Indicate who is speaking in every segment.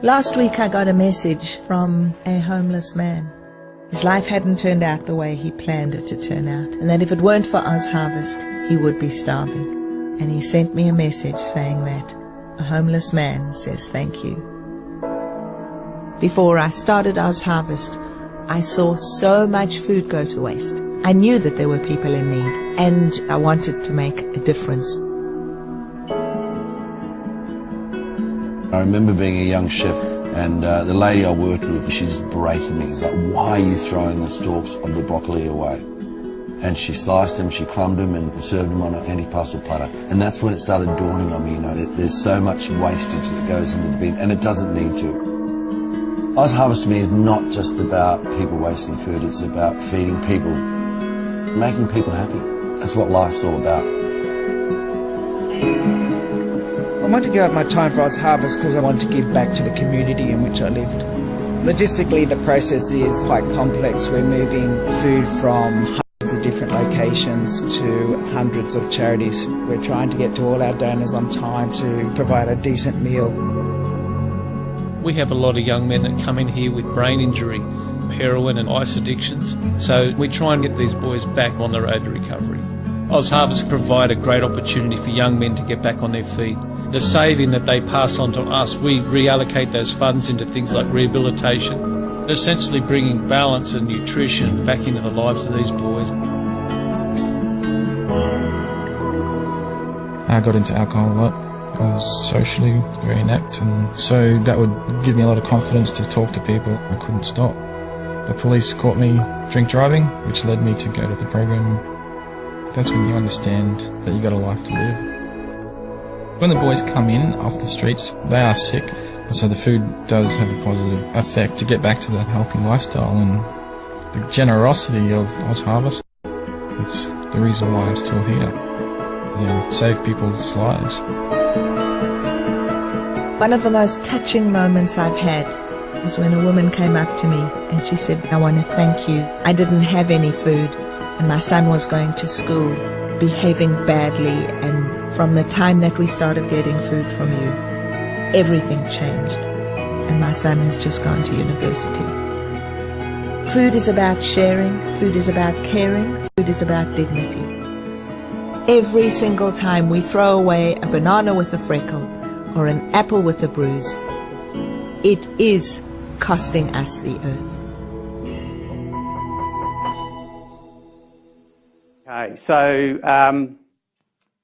Speaker 1: Last week I got a message from a homeless man. His life hadn't turned out the way he planned it to turn out, and that if it weren't for Oz Harvest, he would be starving. And he sent me a message saying that a homeless man says thank you. Before I started Oz Harvest, I saw so much food go to waste. I knew that there were people in need, and I wanted to make a difference.
Speaker 2: I remember being a young chef, and the lady I worked with, she just berated me. It's like, why are you throwing the stalks of the broccoli away? And she sliced them, she crumbed them, and served them on an anti-pastel platter. And that's when it started dawning on me, you know, there's so much wastage that goes into the bin, and it doesn't need to. Oz Harvest to me is not just about people wasting food, it's about feeding people, making people happy. That's what life's all about.
Speaker 3: I want to give up my time for Oz Harvest because I want to give back to the community in which I lived. Logistically, the process is quite complex. We're moving food from hundreds of different locations to hundreds of charities. We're trying to get to all our donors on time to provide a decent meal.
Speaker 4: We have a lot of young men that come in here with brain injury, heroin and ice addictions, so we try and get these boys back on the road to recovery. Oz Harvest provide a great opportunity for young men to get back on their feet. The saving that they pass on to us, we reallocate those funds into things like rehabilitation, essentially bringing balance and nutrition back into the lives of these boys.
Speaker 5: I got into alcohol a lot. I was socially very inept, and so that would give me a lot of confidence to talk to people. I couldn't stop. The police caught me drink driving, which led me to go to the program. That's when you understand that you got a life to live. When the boys come in off the streets, they are sick, so the food does have a positive effect to get back to the healthy lifestyle, and the generosity of Oz Harvest, it's the reason why I'm still here. Yeah, save people's lives.
Speaker 1: One of the most touching moments I've had was when a woman came up to me and she said, I want to thank you. I didn't have any food and my son was going to school, behaving badly, and from the time that we started getting food from you, everything changed, and my son has just gone to university. Food is about sharing, food is about caring, food is about dignity. Every single time we throw away a banana with a freckle or an apple with a bruise, it is costing us the earth.
Speaker 6: Okay, so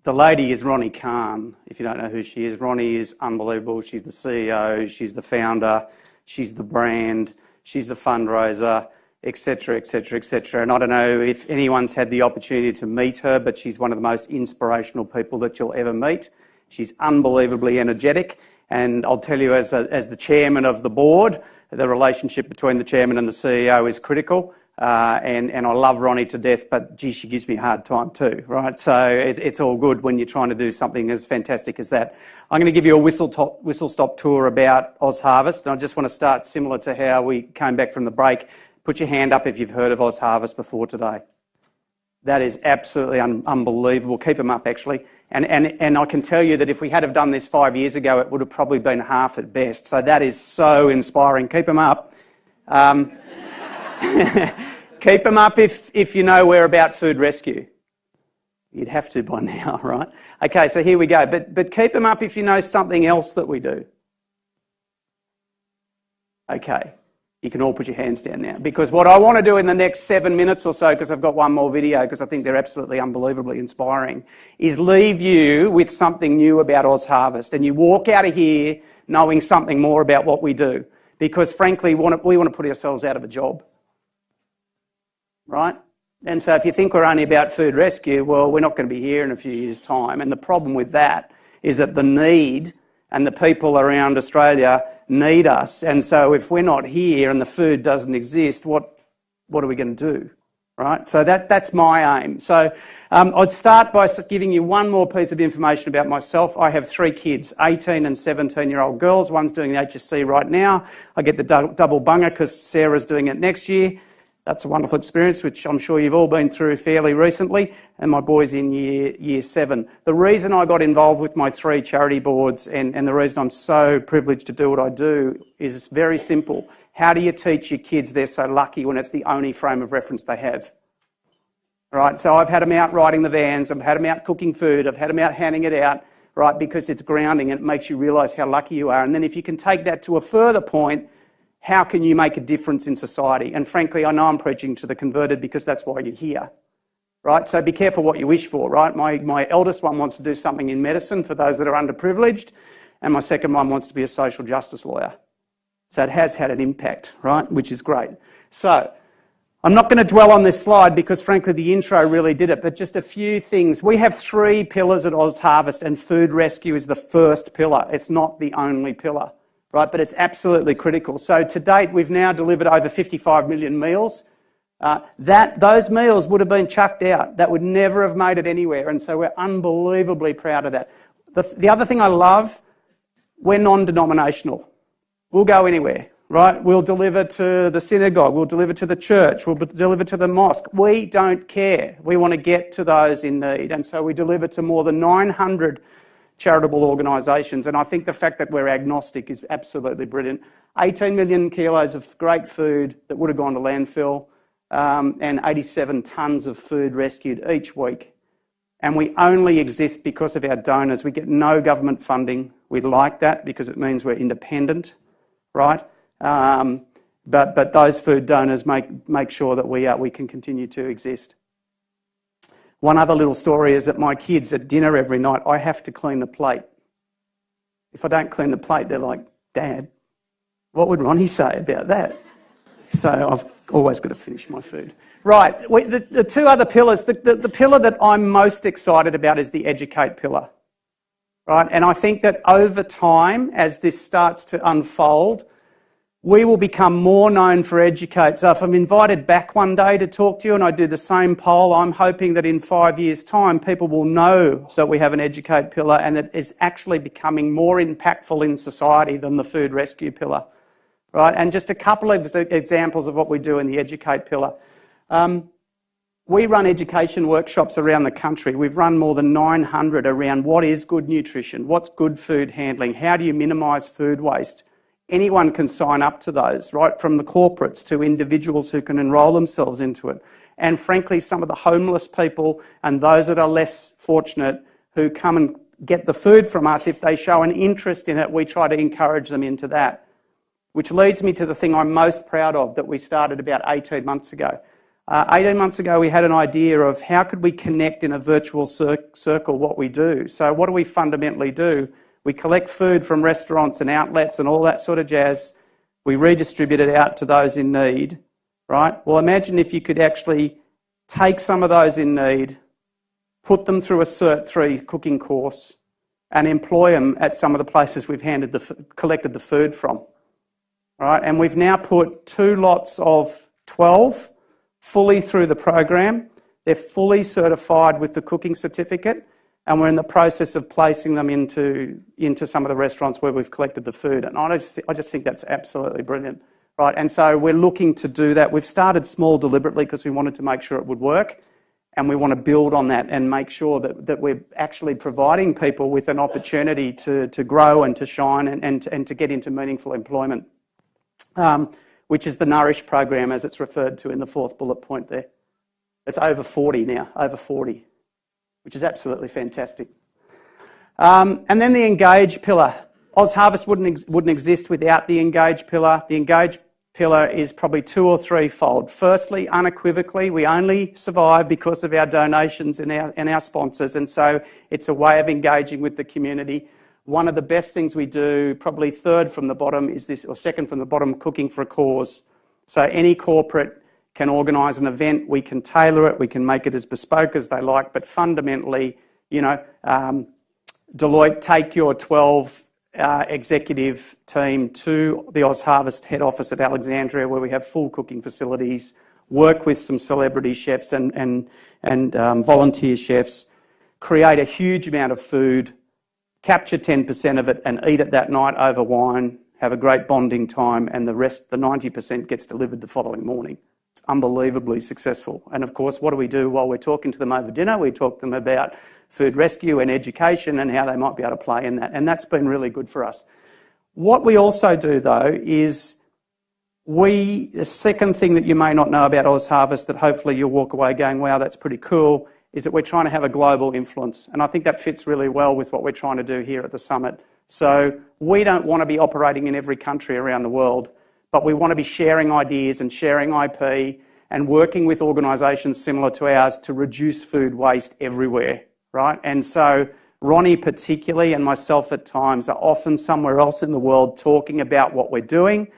Speaker 6: the lady is Ronnie Khan. If you don't know who she is, Ronnie is unbelievable. She's the CEO, she's the founder, she's the brand, she's the fundraiser, etc., etc., etc. And I don't know if anyone's had the opportunity to meet her, but she's one of the most inspirational people that you'll ever meet. She's unbelievably energetic, and I'll tell you, as the chairman of the board, the relationship between the chairman and the CEO is critical. And I love Ronnie to death, but gee, she gives me a hard time too, right? So it's all good when you're trying to do something as fantastic as that. I'm going to give you a whistle-stop tour about Oz Harvest, and I just want to start similar to how we came back from the break. Put your hand up if you've heard of Oz Harvest before today. That is absolutely unbelievable. Keep them up, actually. And I can tell you that if we had have done this 5 years ago, it would have probably been half at best. So that is so inspiring. Keep them up. Keep them up if you know we're about food rescue. You'd have to by now, right? Okay, so here we go. But keep them up if you know something else that we do. Okay, you can all put your hands down now, because what I want to do in the next 7 minutes or so, because I've got one more video, because I think they're absolutely unbelievably inspiring, is leave you with something new about Oz Harvest, and you walk out of here knowing something more about what we do, because frankly, we want to put ourselves out of a job. Right? And so if you think we're only about food rescue, well, we're not going to be here in a few years' time. And the problem with that is that the need and the people around Australia need us. And so if we're not here and the food doesn't exist, what are we going to do? Right? So that's my aim. So I'd start by giving you one more piece of information about myself. I have 3 kids, 18 and 17-year-old girls. One's doing the HSC right now. I get the double bunger because Sarah's doing it next year. That's a wonderful experience, which I'm sure you've all been through fairly recently, and my boy's in year 7. The reason I got involved with my 3 charity boards and the reason I'm so privileged to do what I do is very simple. How do you teach your kids they're so lucky when it's the only frame of reference they have? Right, so I've had them out riding the vans, I've had them out cooking food, I've had them out handing it out, right, because it's grounding and it makes you realise how lucky you are. And then if you can take that to a further point, how can you make a difference in society? And frankly, I know I'm preaching to the converted because that's why you're here, right? So be careful what you wish for, right? My eldest one wants to do something in medicine for those that are underprivileged, and my second one wants to be a social justice lawyer. So it has had an impact, right, which is great. So I'm not going to dwell on this slide because frankly the intro really did it, but just a few things. We have 3 pillars at Oz Harvest and food rescue is the first pillar. It's not the only pillar. Right, but it's absolutely critical. So to date, we've now delivered over 55 million meals. Those meals would have been chucked out. That would never have made it anywhere. And so we're unbelievably proud of that. The other thing I love, we're non-denominational. We'll go anywhere, right? We'll deliver to the synagogue. We'll deliver to the church. We'll deliver to the mosque. We don't care. We want to get to those in need. And so we deliver to more than 900 charitable organisations, and I think the fact that we're agnostic is absolutely brilliant. 18 million kilos of great food that would have gone to landfill, and 87 tonnes of food rescued each week. And we only exist because of our donors. We get no government funding. We like that because it means we're independent, right? But those food donors make sure that we can continue to exist. One other little story is that my kids at dinner every night, I have to clean the plate. If I don't clean the plate, they're like, Dad, what would Ronnie say about that? So I've always got to finish my food. Right, the 2 other pillars, the pillar that I'm most excited about is the educate pillar. Right, and I think that over time, as this starts to unfold, we will become more known for educate. So if I'm invited back one day to talk to you and I do the same poll, I'm hoping that in 5 years' time people will know that we have an educate pillar and that it's actually becoming more impactful in society than the food rescue pillar. Right? And just a couple of examples of what we do in the educate pillar. We run education workshops around the country. We've run more than 900 around what is good nutrition, what's good food handling, how do you minimise food waste. Anyone can sign up to those, right, from the corporates to individuals who can enrol themselves into it. And frankly, some of the homeless people and those that are less fortunate who come and get the food from us, if they show an interest in it, we try to encourage them into that. Which leads me to the thing I'm most proud of that we started about 18 months ago. 18 months ago, we had an idea of how could we connect in a virtual circle what we do. So what do we fundamentally do? We collect food from restaurants and outlets and all that sort of jazz. We redistribute it out to those in need, right? Well, imagine if you could actually take some of those in need, put them through a Cert 3 cooking course and employ them at some of the places we've collected the food from, right? And we've now put 2 lots of 12 fully through the program. They're fully certified with the cooking certificate. And we're in the process of placing them into some of the restaurants where we've collected the food. And I just think that's absolutely brilliant, right? And so we're looking to do that. We've started small deliberately because we wanted to make sure it would work. And we want to build on that and make sure that we're actually providing people with an opportunity to grow and to shine and to get into meaningful employment, which is the Nourish program as it's referred to in the 4th bullet point there. It's over 40 now, over 40. Which is absolutely fantastic. And then the Engage pillar. Oz Harvest wouldn't exist without the Engage pillar. The Engage pillar is probably 2 or 3-fold. Firstly, unequivocally, we only survive because of our donations and our sponsors, and so it's a way of engaging with the community. One of the best things we do, probably 3rd from the bottom, is this, or 2nd from the bottom, cooking for a cause. So any corporate can organise an event, we can tailor it, we can make it as bespoke as they like, but fundamentally, you know, Deloitte, take your 12 executive team to the Oz Harvest head office at Alexandria where we have full cooking facilities, work with some celebrity chefs and volunteer chefs, create a huge amount of food, capture 10% of it and eat it that night over wine, have a great bonding time, and the rest, the 90%, gets delivered the following morning. It's unbelievably successful. And of course, what do we do while we're talking to them over dinner? We talk to them about food rescue and education and how they might be able to play in that. And that's been really good for us. What we also do, though, is the second thing that you may not know about Oz Harvest that hopefully you'll walk away going, wow, that's pretty cool, is that we're trying to have a global influence. And I think that fits really well with what we're trying to do here at the summit. So we don't want to be operating in every country around the world, but we want to be sharing ideas and sharing IP and working with organisations similar to ours to reduce food waste everywhere, right? And so Ronnie particularly and myself at times are often somewhere else in the world talking about what we're doing,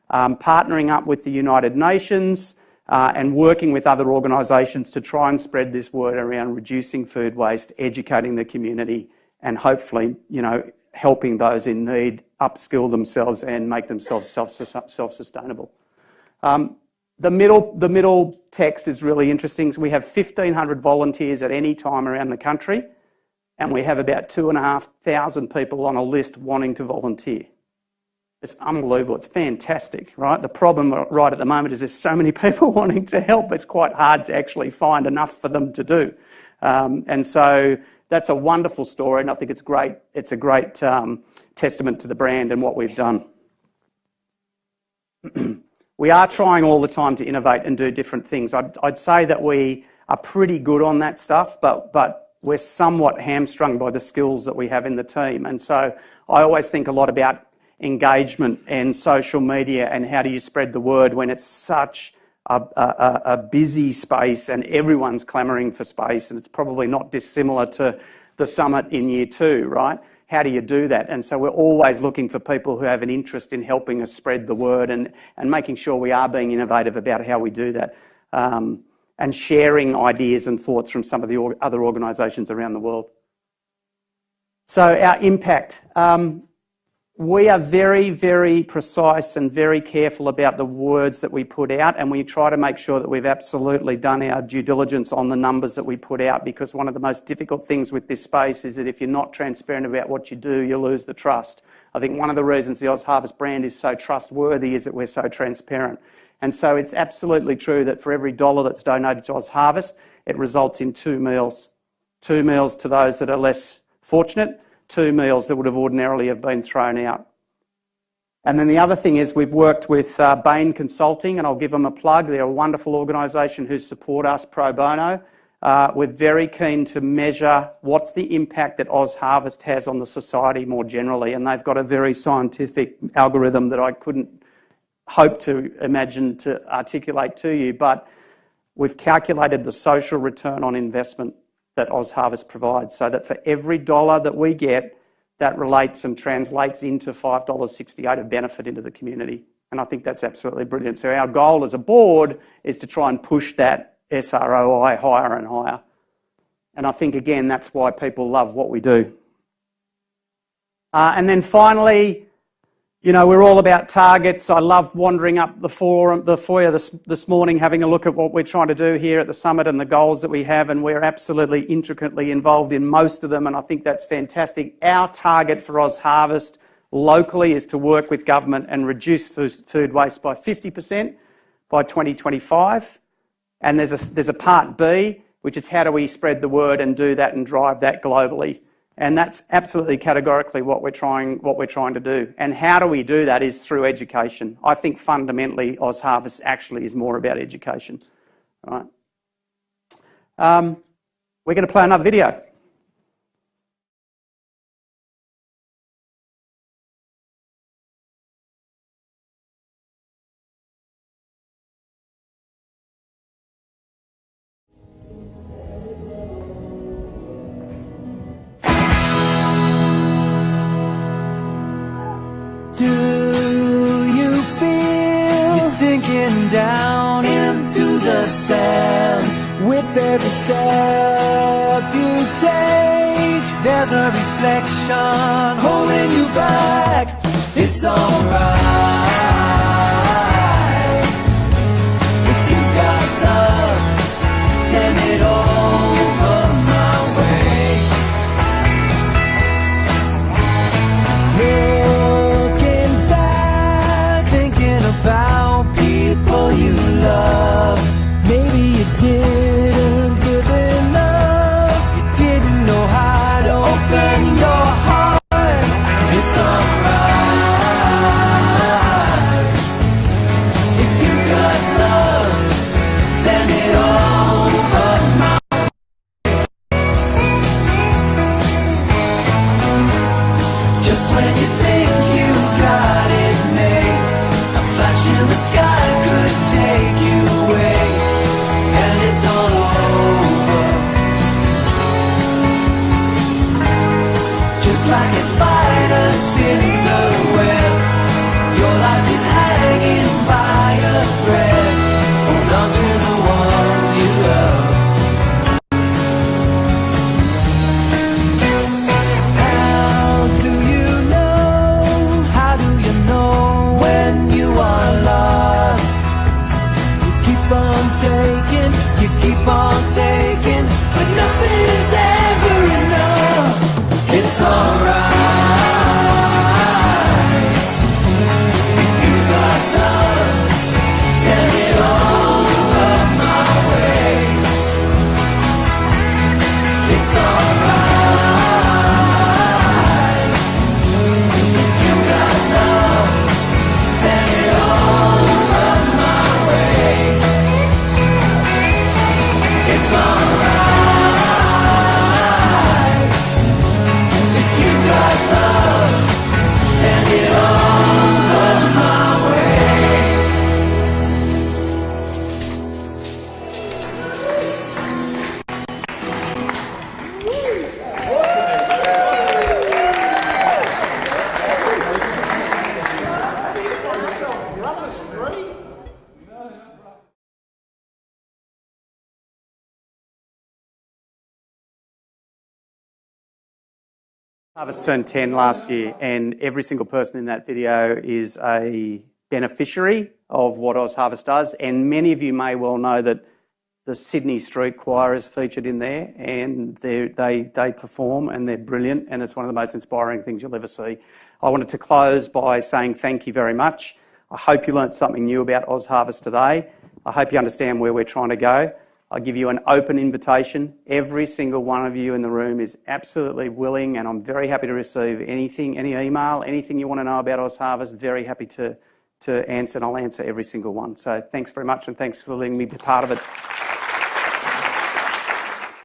Speaker 6: partnering up with the United Nations and working with other organisations to try and spread this word around reducing food waste, educating the community and hopefully, you know, helping those in need upskill themselves and make themselves self-sustainable. The middle text is really interesting. So we have 1,500 volunteers at any time around the country, and we have about 2,500 people on a list wanting to volunteer. It's unbelievable. It's fantastic, right? The problem right at the moment is there's so many people wanting to help, it's quite hard to actually find enough for them to do. And so that's a wonderful story, and I think it's great. It's a great testament to the brand and what we've done. We are trying all the time to innovate and do different things. I'd say that we are pretty good on that stuff, but we're somewhat hamstrung by the skills that we have in the team. And so I always think a lot about engagement and social media and how do you spread the word when it's such a busy space and everyone's clamouring for space, and it's probably not dissimilar to the summit in year 2, right? How do you do that? And so we're always looking for people who have an interest in helping us spread the word and making sure we are being innovative about how we do that, and sharing ideas and thoughts from some of the other organisations around the world. So our impact. We are very, very precise and very careful about the words that we put out, and we try to make sure that we've absolutely done our due diligence on the numbers that we put out, because one of the most difficult things with this space is that if you're not transparent about what you do, you lose the trust. I think one of the reasons the Oz Harvest brand is so trustworthy is that we're so transparent. And so it's absolutely true that for every $1 that's donated to Oz Harvest, it results in 2 meals. 2 meals to those that are less fortunate, 2 meals that would have ordinarily have been thrown out. And then the other thing is we've worked with Bain Consulting, and I'll give them a plug. They're a wonderful organisation who support us pro bono. We're very keen to measure what's the impact that Oz Harvest has on the society more generally, and they've got a very scientific algorithm that I couldn't hope to imagine to articulate to you, but we've calculated the social return on investment that Oz Harvest provides, so that for every $1 that we get, that relates and translates into $5.68 of benefit into the community. And I think that's absolutely brilliant. So our goal as a board is to try and push that SROI higher and higher. And I think, again, that's why people love what we do. And then finally, you know, we're all about targets. I loved wandering up the foyer this morning, having a look at what we're trying to do here at the summit and the goals that we have, and we're absolutely intricately involved in most of them, and I think that's fantastic. Our target for Oz Harvest locally is to work with government and reduce food waste by 50% by 2025. And there's a part B, which is how do we spread the word and do that and drive that globally. And that's absolutely categorically what we're trying to do. And how do we do that is through education. I think fundamentally Oz Harvest actually is more about education. Right? We're going to play another video.
Speaker 7: Down into the sand. With every step you take, there's a reflection holding you back. It's alright. If you got love, send it over my way. Looking back, thinking about people you love. like a spider spins a web. Your life is hanging by a thread. Hold on to the ones you love. How do you know when you are lost? You keep on taking, but nothing is ever enough. It's alright. If you got love, send it over my way. It's alright. If you got love, send it over my way. It's alright. If you got love, send it over my way.
Speaker 6: Harvest turned 10 last year, and every single person in that video is a beneficiary of what Oz Harvest does. And many of you may well know that the Sydney Street Choir is featured in there, and they perform and they're brilliant, and it's one of the most inspiring things you'll ever see. I wanted to close by saying thank you very much. I hope you learnt something new about Oz Harvest today. I hope you understand where we're trying to go. I give you an open invitation. Every single one of you in the room is absolutely willing, and I'm very happy to receive anything, any email, anything you want to know about Oz Harvest. Very happy to answer, and I'll answer every single one. So thanks very much, and thanks for letting me be part of it.